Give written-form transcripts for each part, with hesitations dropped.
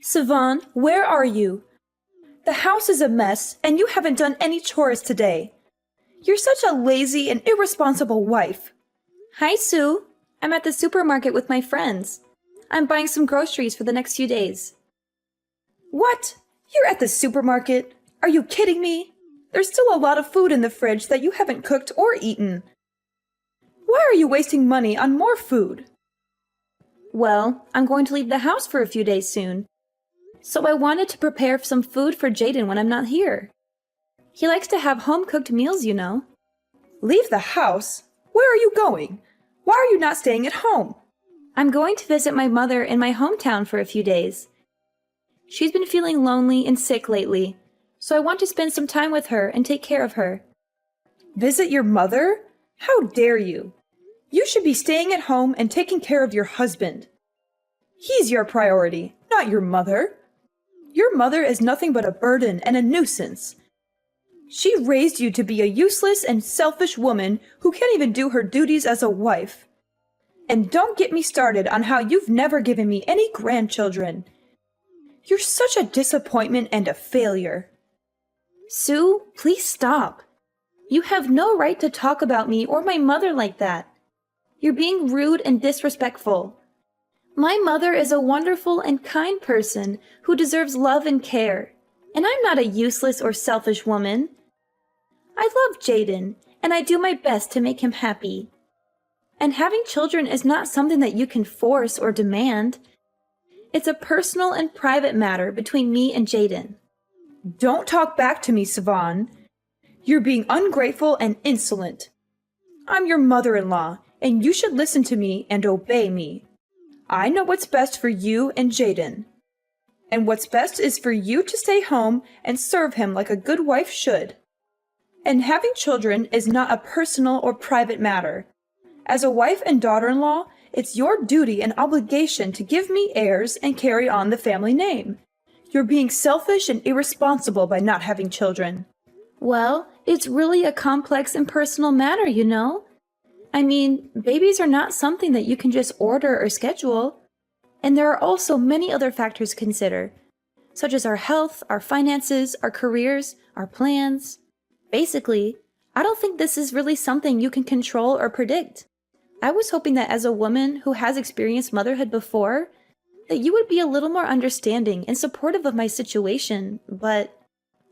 Savan, where are you? The house is a mess, and you haven't done any chores today. You're such a lazy and irresponsible wife. Hi, Sue. I'm at the supermarket with my friends. I'm buying some groceries for the next few days. What? You're at the supermarket? Are you kidding me? There's still a lot of food in the fridge that you haven't cooked or eaten. Why are you wasting money on more food? Well, I'm going to leave the house for a few days soon. So I wanted to prepare some food for Jaden when I'm not here. He likes to have home-cooked meals, you know. Leave the house? Where are you going? Why are you not staying at home? I'm going to visit my mother in my hometown for a few days. She's been feeling lonely and sick lately, so I want to spend some time with her and take care of her. Visit your mother? How dare you? You should be staying at home and taking care of your husband. He's your priority, not your mother. Your mother is nothing but a burden and a nuisance. She raised you to be a useless and selfish woman who can't even do her duties as a wife. And don't get me started on how you've never given me any grandchildren. You're such a disappointment and a failure. Sue, please stop. You have no right to talk about me or my mother like that. You're being rude and disrespectful. My mother is a wonderful and kind person who deserves love and care, and I'm not a useless or selfish woman. I love Jaden, and I do my best to make him happy. And having children is not something that you can force or demand. It's a personal and private matter between me and Jaden. Don't talk back to me, Savan. You're being ungrateful and insolent. I'm your mother-in-law, and you should listen to me and obey me. I know what's best for you and Jaden. And what's best is for you to stay home and serve him like a good wife should. And having children is not a personal or private matter. As a wife and daughter-in-law, it's your duty and obligation to give me heirs and carry on the family name. You're being selfish and irresponsible by not having children. Well, it's really a complex and personal matter, you know. I mean, babies are not something that you can just order or schedule. And there are also many other factors to consider, such as our health, our finances, our careers, our plans. Basically, I don't think this is really something you can control or predict. I was hoping that as a woman who has experienced motherhood before, that you would be a little more understanding and supportive of my situation, but...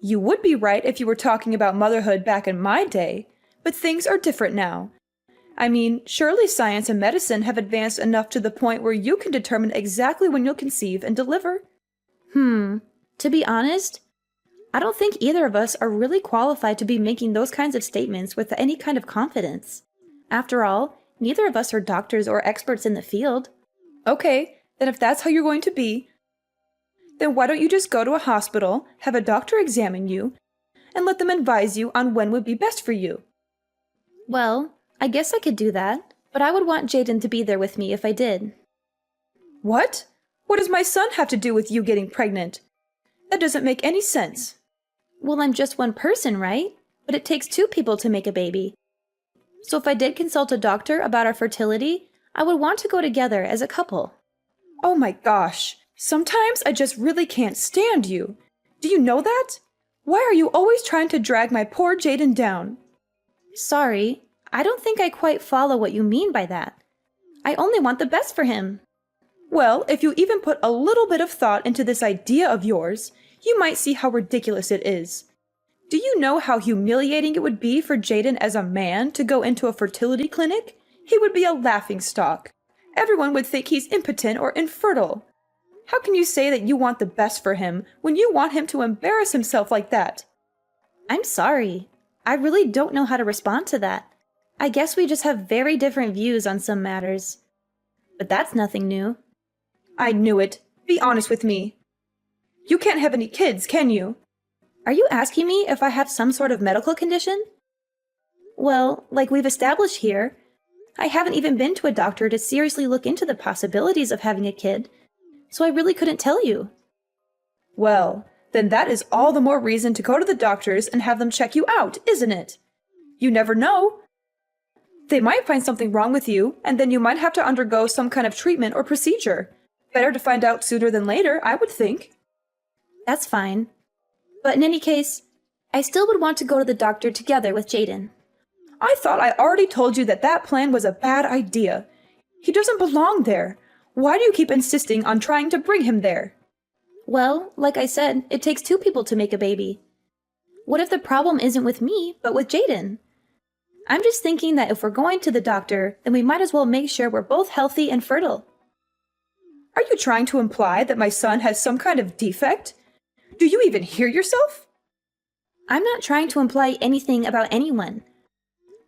You would be right if you were talking about motherhood back in my day, but things are different now. I mean, surely science and medicine have advanced enough to the point where you can determine exactly when you'll conceive and deliver. To be honest, I don't think either of us are really qualified to be making those kinds of statements with any kind of confidence. After all, neither of us are doctors or experts in the field. Okay, then if that's how you're going to be, then why don't you just go to a hospital, have a doctor examine you, and let them advise you on when would be best for you? Well, I guess I could do that, but I would want Jaden to be there with me if I did. What? What does my son have to do with you getting pregnant? That doesn't make any sense. Well, I'm just one person, right? But it takes two people to make a baby. So if I did consult a doctor about our fertility, I would want to go together as a couple. Oh my gosh. Sometimes I just really can't stand you. Do you know that? Why are you always trying to drag my poor Jaden down? Sorry, I don't think I quite follow what you mean by that. I only want the best for him. Well, if you even put a little bit of thought into this idea of yours, you might see how ridiculous it is. Do you know how humiliating it would be for Jaden as a man to go into a fertility clinic? He would be a laughingstock. Everyone would think he's impotent or infertile. How can you say that you want the best for him when you want him to embarrass himself like that? I'm sorry. I really don't know how to respond to that. I guess we just have very different views on some matters. But that's nothing new. I knew it. Be honest with me. You can't have any kids, can you? Are you asking me if I have some sort of medical condition? Well, like we've established here, I haven't even been to a doctor to seriously look into the possibilities of having a kid. So I really couldn't tell you. Well, then that is all the more reason to go to the doctors and have them check you out, isn't it? You never know. They might find something wrong with you, and then you might have to undergo some kind of treatment or procedure. Better to find out sooner than later, I would think. That's fine. But in any case, I still would want to go to the doctor together with Jaden. I thought I already told you that that plan was a bad idea. He doesn't belong there. Why do you keep insisting on trying to bring him there? Well, like I said, it takes two people to make a baby. What if the problem isn't with me, but with Jaden? I'm just thinking that if we're going to the doctor, then we might as well make sure we're both healthy and fertile. Are you trying to imply that my son has some kind of defect? Do you even hear yourself? I'm not trying to imply anything about anyone.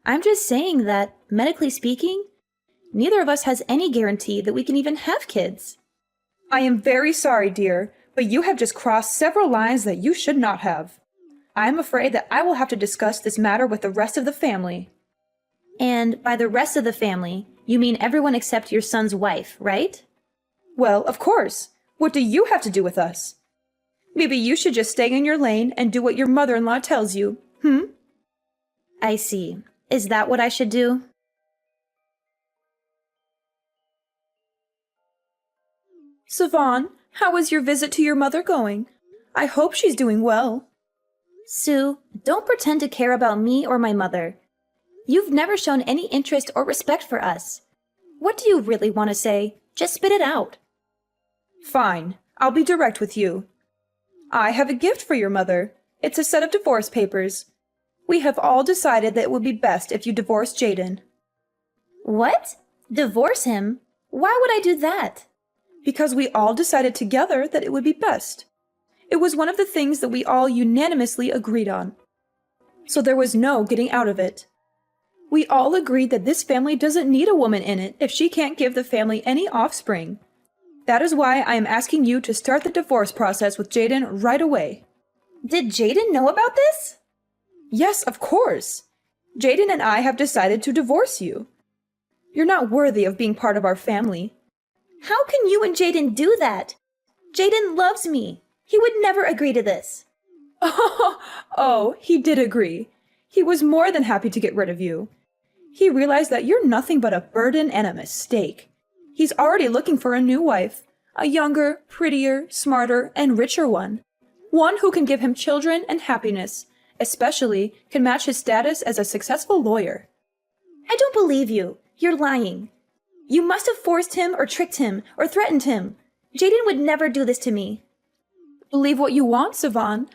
I'm just saying that, medically speaking, neither of us has any guarantee that we can even have kids. I am very sorry, dear, but you have just crossed several lines that you should not have. I am afraid that I will have to discuss this matter with the rest of the family. And by the rest of the family, you mean everyone except your son's wife, right? Well, of course. What do you have to do with us? Maybe you should just stay in your lane and do what your mother-in-law tells you, I see. Is that what I should do? Savon, how is your visit to your mother going? I hope she's doing well. Sue, don't pretend to care about me or my mother. You've never shown any interest or respect for us. What do you really want to say? Just spit it out. Fine, I'll be direct with you. I have a gift for your mother. It's a set of divorce papers. We have all decided that it would be best if you divorced Jaden. What? Divorce him? Why would I do that? Because we all decided together that it would be best. It was one of the things that we all unanimously agreed on. So there was no getting out of it. We all agreed that this family doesn't need a woman in it if she can't give the family any offspring. That is why I am asking you to start the divorce process with Jaden right away. Did Jaden know about this? Yes, of course. Jaden and I have decided to divorce you. You're not worthy of being part of our family. How can you and Jaden do that? Jaden loves me. He would never agree to this. Oh, he did agree. He was more than happy to get rid of you. He realized that you're nothing but a burden and a mistake. He's already looking for a new wife, a younger, prettier, smarter, and richer one. One who can give him children and happiness, especially can match his status as a successful lawyer. I don't believe you. You're lying. You must have forced him or tricked him or threatened him. Jaden would never do this to me. Believe what you want, Savon.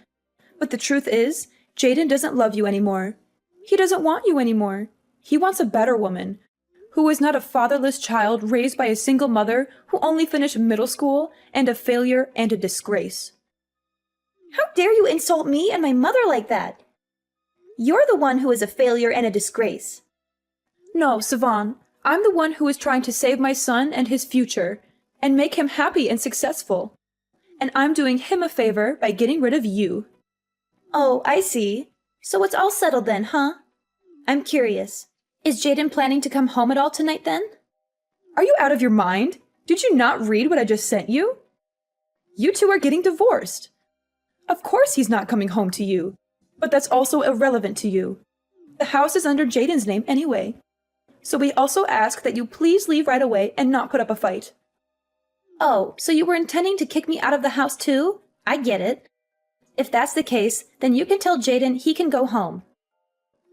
But the truth is, Jaden doesn't love you anymore. He doesn't want you anymore. He wants a better woman, who is not a fatherless child raised by a single mother who only finished middle school and a failure and a disgrace. How dare you insult me and my mother like that? You're the one who is a failure and a disgrace. No, Savon, I'm the one who is trying to save my son and his future, and make him happy and successful. And I'm doing him a favor by getting rid of you. Oh, I see. So it's all settled then, huh? I'm curious. Is Jaden planning to come home at all tonight then? Are you out of your mind? Did you not read what I just sent you? You two are getting divorced. Of course he's not coming home to you, but that's also irrelevant to you. The house is under Jaden's name anyway. So we also ask that you please leave right away and not put up a fight. Oh, so you were intending to kick me out of the house too? I get it. If that's the case, then you can tell Jaden he can go home.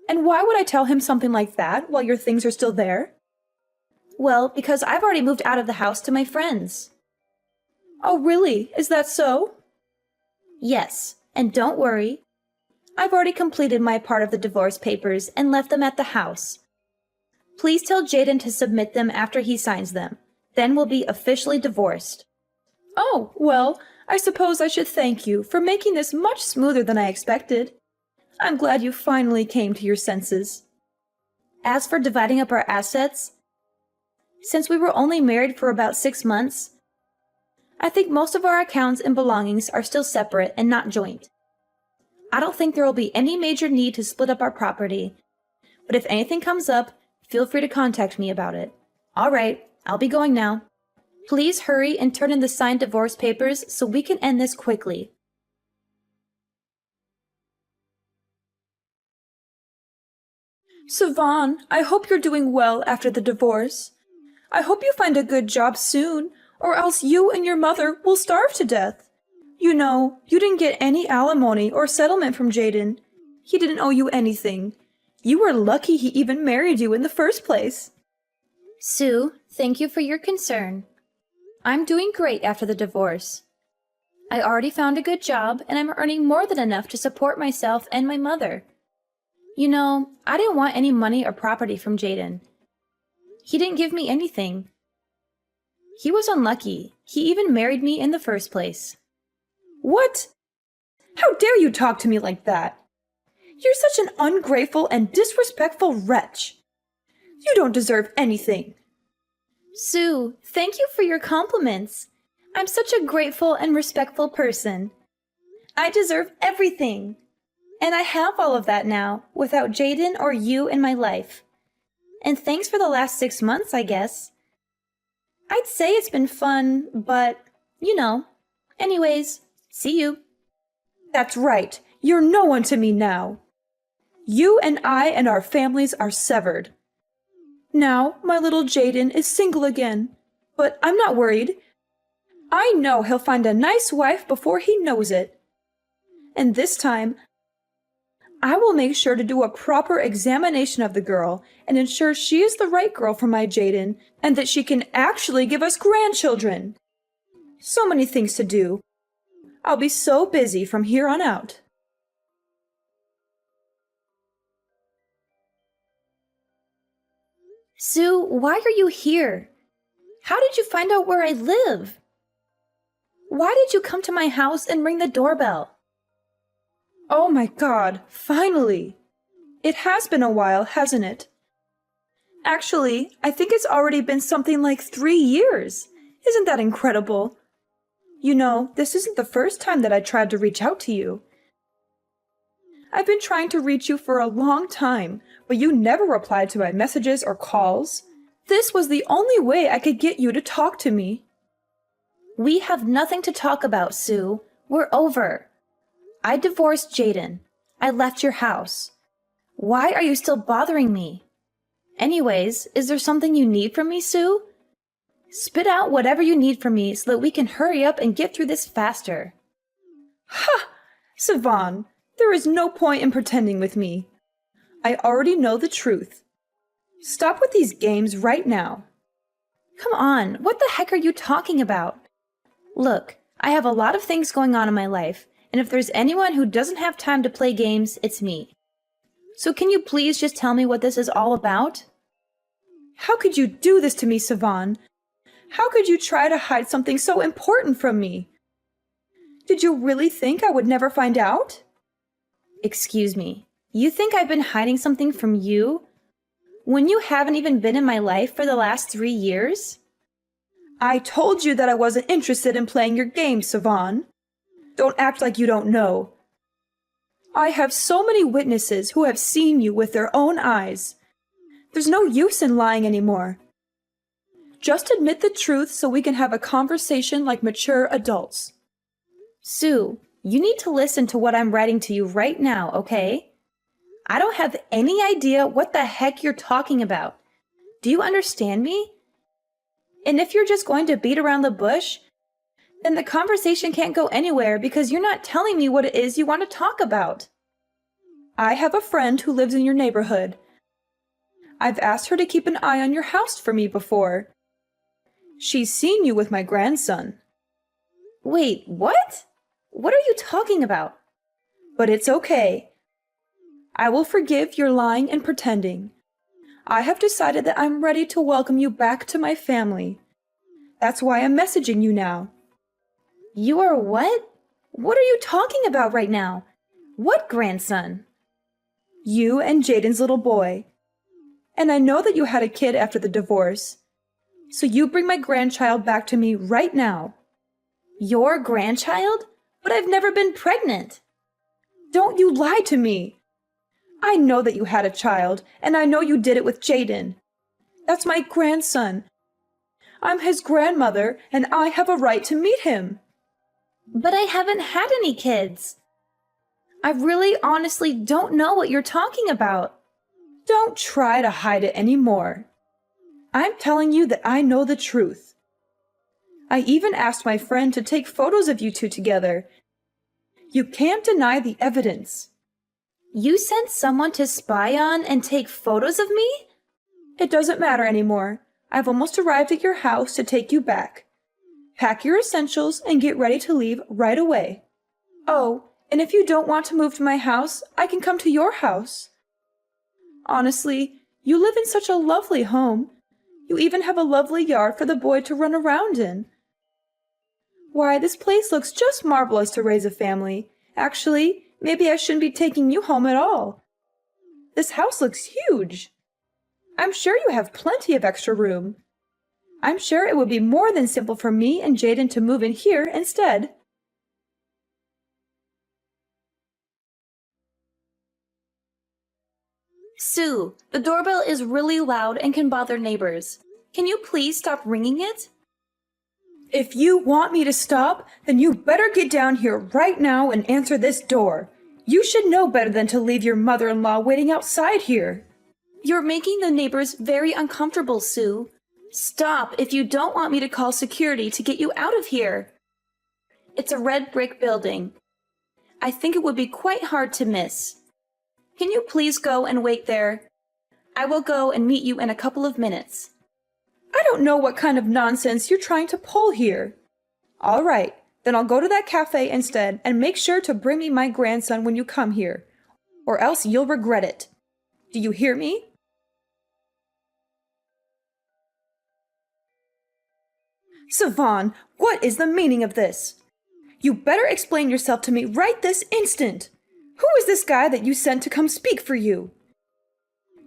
And why would I tell him something like that while your things are still there? Well, because I've already moved out of the house to my friends. Oh, really? Is that so? Yes, and don't worry. I've already completed my part of the divorce papers and left them at the house. Please tell Jaden to submit them after he signs them. Then we'll be officially divorced. Oh, well, I suppose I should thank you for making this much smoother than I expected. I'm glad you finally came to your senses. As for dividing up our assets, since we were only married for about 6 months, I think most of our accounts and belongings are still separate and not joint. I don't think there will be any major need to split up our property, but if anything comes up, feel free to contact me about it. All right, I'll be going now. Please hurry and turn in the signed divorce papers so we can end this quickly. Savon, I hope you're doing well after the divorce. I hope you find a good job soon, or else you and your mother will starve to death. You know, you didn't get any alimony or settlement from Jaden. He didn't owe you anything. You were lucky he even married you in the first place. Sue, thank you for your concern. I'm doing great after the divorce. I already found a good job, and I'm earning more than enough to support myself and my mother. You know, I didn't want any money or property from Jaden. He didn't give me anything. He was unlucky. He even married me in the first place. What? How dare you talk to me like that? You're such an ungrateful and disrespectful wretch. You don't deserve anything. Sue, thank you for your compliments. I'm such a grateful and respectful person. I deserve everything. And I have all of that now, without Jaden or you in my life. And thanks for the last 6 months, I guess. I'd say it's been fun, but, you know. Anyways, see you. That's right. You're no one to me now. You and I and our families are severed. Now, my little Jaden is single again, but I'm not worried. I know he'll find a nice wife before he knows it. And this time, I will make sure to do a proper examination of the girl and ensure she is the right girl for my Jaden and that she can actually give us grandchildren. So many things to do. I'll be so busy from here on out. Sue, why are you here? How did you find out where I live? Why did you come to my house and ring the doorbell? Oh my God, finally! It has been a while, hasn't it? Actually, I think it's already been something like 3 years. Isn't that incredible? You know, this isn't the first time that I tried to reach out to you. I've been trying to reach you for a long time, but you never replied to my messages or calls. This was the only way I could get you to talk to me. We have nothing to talk about, Sue. We're over. I divorced Jaden. I left your house. Why are you still bothering me? Anyways, is there something you need from me, Sue? Spit out whatever you need from me so that we can hurry up and get through this faster. Ha! Savan, there is no point in pretending with me. I already know the truth. Stop with these games right now. Come on, what the heck are you talking about? Look, I have a lot of things going on in my life, and if there's anyone who doesn't have time to play games, it's me. So can you please just tell me what this is all about? How could you do this to me, Savan? How could you try to hide something so important from me? Did you really think I would never find out? Excuse me, you think I've been hiding something from you? When you haven't even been in my life for the last 3 years? I told you that I wasn't interested in playing your games, Savan. Don't act like you don't know. I have so many witnesses who have seen you with their own eyes. There's no use in lying anymore. Just admit the truth so we can have a conversation like mature adults. Sue, you need to listen to what I'm writing to you right now, okay? I don't have any idea what the heck you're talking about. Do you understand me? And if you're just going to beat around the bush, then the conversation can't go anywhere because you're not telling me what it is you want to talk about. I have a friend who lives in your neighborhood. I've asked her to keep an eye on your house for me before. She's seen you with my grandson. Wait, what? What are you talking about? But it's okay. I will forgive your lying and pretending. I have decided that I'm ready to welcome you back to my family. That's why I'm messaging you now. You are what? What are you talking about right now? What grandson? You and Jaden's little boy. And I know that you had a kid after the divorce. So you bring my grandchild back to me right now. Your grandchild? But I've never been pregnant. Don't you lie to me. I know that you had a child, and I know you did it with Jaden. That's my grandson. I'm his grandmother, and I have a right to meet him. But I haven't had any kids. I really honestly don't know what you're talking about. Don't try to hide it anymore. I'm telling you that I know the truth. I even asked my friend to take photos of you two together. You can't deny the evidence. You sent someone to spy on and take photos of me? It doesn't matter anymore. I've almost arrived at your house to take you back. Pack your essentials and get ready to leave right away. Oh, and if you don't want to move to my house, I can come to your house. Honestly, you live in such a lovely home. You even have a lovely yard for the boy to run around in. Why, this place looks just marvelous to raise a family. Actually, maybe I shouldn't be taking you home at all. This house looks huge. I'm sure you have plenty of extra room. I'm sure it would be more than simple for me and Jaden to move in here instead. Sue, the doorbell is really loud and can bother neighbors. Can you please stop ringing it? If you want me to stop, then you better get down here right now and answer this door. You should know better than to leave your mother-in-law waiting outside here. You're making the neighbors very uncomfortable, Sue. Stop if you don't want me to call security to get you out of here. It's a red brick building. I think it would be quite hard to miss. Can you please go and wait there? I will go and meet you in a couple of minutes. I don't know what kind of nonsense you're trying to pull here. All right, then I'll go to that cafe instead and make sure to bring me my grandson when you come here, or else you'll regret it. Do you hear me? Savon, what is the meaning of this? You better explain yourself to me right this instant. Who is this guy that you sent to come speak for you?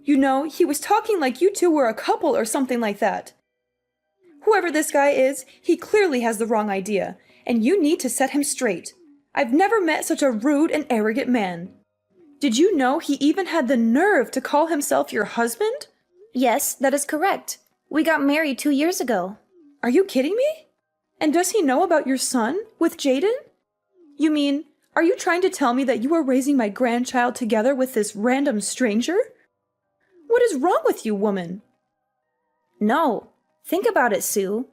You know, he was talking like you two were a couple or something like that. Whoever this guy is, he clearly has the wrong idea, and you need to set him straight. I've never met such a rude and arrogant man. Did you know he even had the nerve to call himself your husband? Yes, that is correct. We got married 2 years ago. Are you kidding me? And does he know about your son with Jaden? You mean, are you trying to tell me that you are raising my grandchild together with this random stranger? What is wrong with you, woman? No. Think about it, Sue.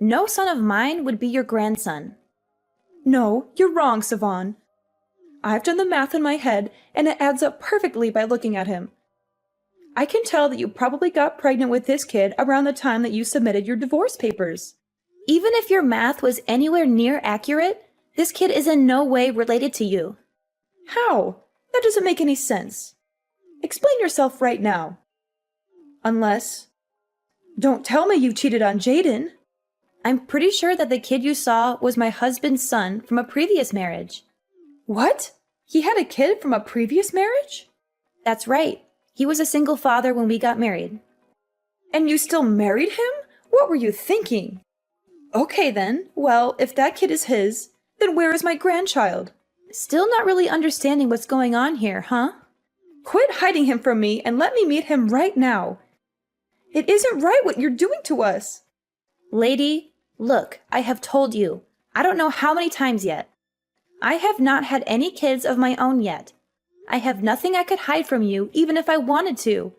No son of mine would be your grandson. No, you're wrong, Savon. I've done the math in my head, and it adds up perfectly by looking at him. I can tell that you probably got pregnant with this kid around the time that you submitted your divorce papers. Even if your math was anywhere near accurate, this kid is in no way related to you. How? That doesn't make any sense. Explain yourself right now. Unless... Don't tell me you cheated on Jaden. I'm pretty sure that the kid you saw was my husband's son from a previous marriage. What? He had a kid from a previous marriage? That's right. He was a single father when we got married. And you still married him? What were you thinking? Okay then, well, if that kid is his, then where is my grandchild? Still not really understanding what's going on here, huh? Quit hiding him from me and let me meet him right now. It isn't right what you're doing to us. Lady, look, I have told you. I don't know how many times yet. I have not had any kids of my own yet. I have nothing I could hide from you, even if I wanted to.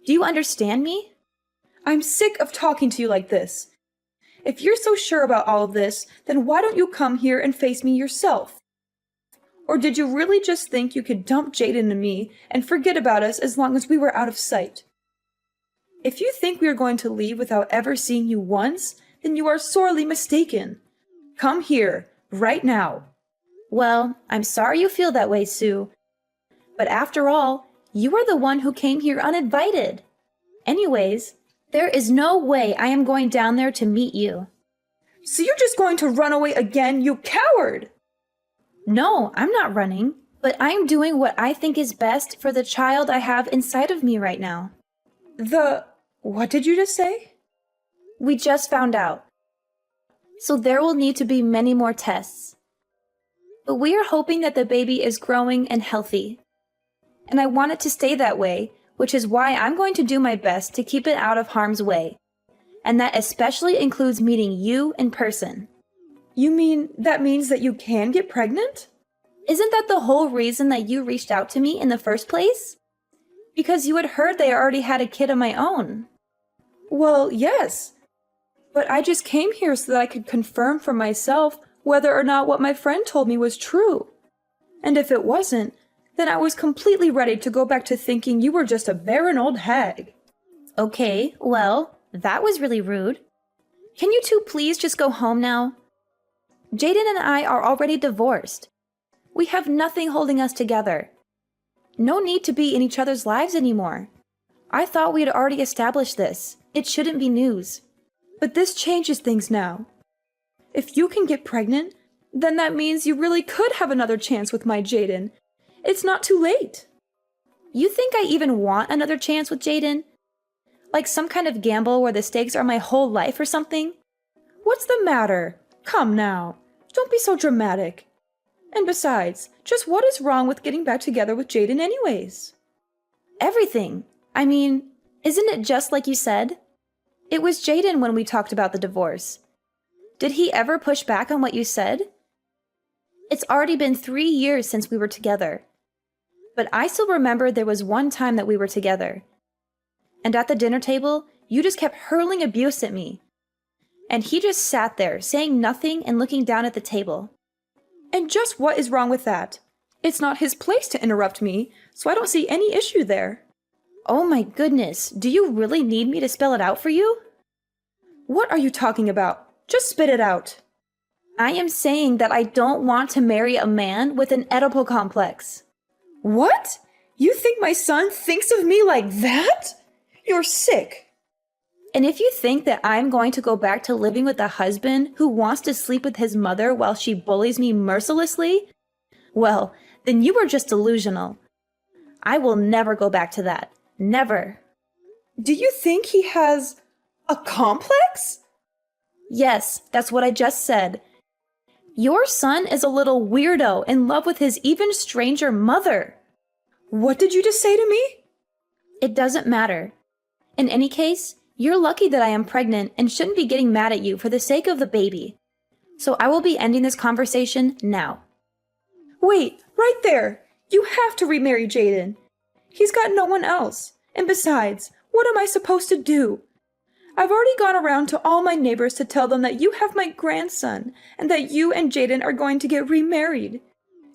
Do you understand me? I'm sick of talking to you like this. If you're so sure about all of this, then why don't you come here and face me yourself? Or did you really just think you could dump Jaden and me and forget about us as long as we were out of sight? If you think we are going to leave without ever seeing you once, then you are sorely mistaken. Come here, right now. Well, I'm sorry you feel that way, Sue. But after all, you are the one who came here uninvited. Anyways, there is no way I am going down there to meet you. So you're just going to run away again, you coward! No, I'm not running, but I'm doing what I think is best for the child I have inside of me right now. What did you just say? We just found out. So there will need to be many more tests. But we are hoping that the baby is growing and healthy. And I want it to stay that way, which is why I'm going to do my best to keep it out of harm's way. And that especially includes meeting you in person. You mean that means that you can get pregnant? Isn't that the whole reason that you reached out to me in the first place? Because you had heard that I already had a kid of my own. Well, yes. But I just came here so that I could confirm for myself whether or not what my friend told me was true. And if it wasn't, then I was completely ready to go back to thinking you were just a barren old hag. Okay, well, that was really rude. Can you two please just go home now? Jaden and I are already divorced. We have nothing holding us together. No need to be in each other's lives anymore. I thought we had already established this. It shouldn't be news. But this changes things now. If you can get pregnant, then that means you really could have another chance with my Jaden. It's not too late. You think I even want another chance with Jaden? Like some kind of gamble where the stakes are my whole life or something? What's the matter? Come now. Don't be so dramatic. And besides, just what is wrong with getting back together with Jaden anyways? Everything. I mean, isn't it just like you said? It was Jaden when we talked about the divorce. Did he ever push back on what you said? It's already been 3 years since we were together. But I still remember there was one time that we were together. And at the dinner table, you just kept hurling abuse at me. And he just sat there, saying nothing and looking down at the table. And just what is wrong with that? It's not his place to interrupt me, so I don't see any issue there. Oh my goodness, do you really need me to spell it out for you? What are you talking about? Just spit it out. I am saying that I don't want to marry a man with an Oedipal complex. What? You think my son thinks of me like that? You're sick. And if you think that I'm going to go back to living with a husband who wants to sleep with his mother while she bullies me mercilessly, well, then you are just delusional. I will never go back to that. Never. Do you think he has a complex? Yes, that's what I just said. Your son is a little weirdo in love with his even stranger mother. What did you just say to me? It doesn't matter. In any case, you're lucky that I am pregnant and shouldn't be getting mad at you for the sake of the baby. So I will be ending this conversation now. Wait, right there. You have to remarry Jaden. He's got no one else. And besides, what am I supposed to do? I've already gone around to all my neighbors to tell them that you have my grandson and that you and Jaden are going to get remarried.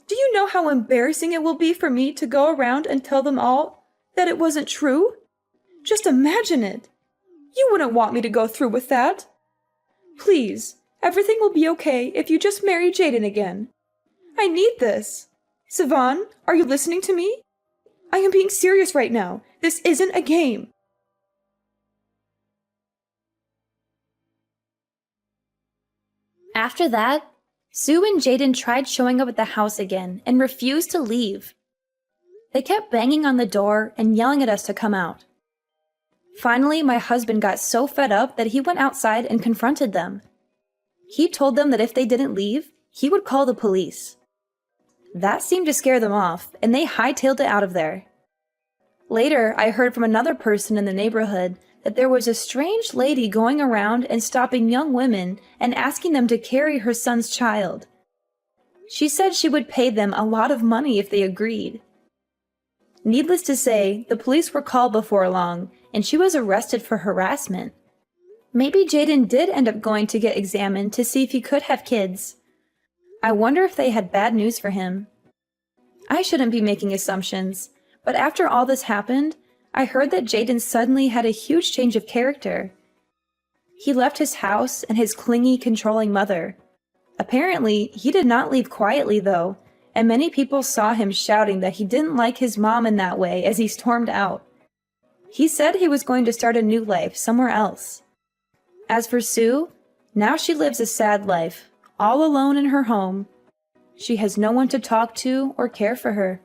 Do you know how embarrassing it will be for me to go around and tell them all that it wasn't true? Just imagine it. You wouldn't want me to go through with that. Please, everything will be okay if you just marry Jaden again. I need this. Sivan, are you listening to me? I am being serious right now. This isn't a game. After that, Sue and Jaden tried showing up at the house again and refused to leave. They kept banging on the door and yelling at us to come out. Finally, my husband got so fed up that he went outside and confronted them. He told them that if they didn't leave, he would call the police. That seemed to scare them off, and they hightailed it out of there. Later, I heard from another person in the neighborhood that there was a strange lady going around and stopping young women and asking them to carry her son's child. She said she would pay them a lot of money if they agreed. Needless to say, the police were called before long, and she was arrested for harassment. Maybe Jaden did end up going to get examined to see if he could have kids. I wonder if they had bad news for him. I shouldn't be making assumptions, but after all this happened, I heard that Jaden suddenly had a huge change of character. He left his house and his clingy, controlling mother. Apparently, he did not leave quietly, though, and many people saw him shouting that he didn't like his mom in that way as he stormed out. He said he was going to start a new life somewhere else. As for Sue, now she lives a sad life, all alone in her home. She has no one to talk to or care for her.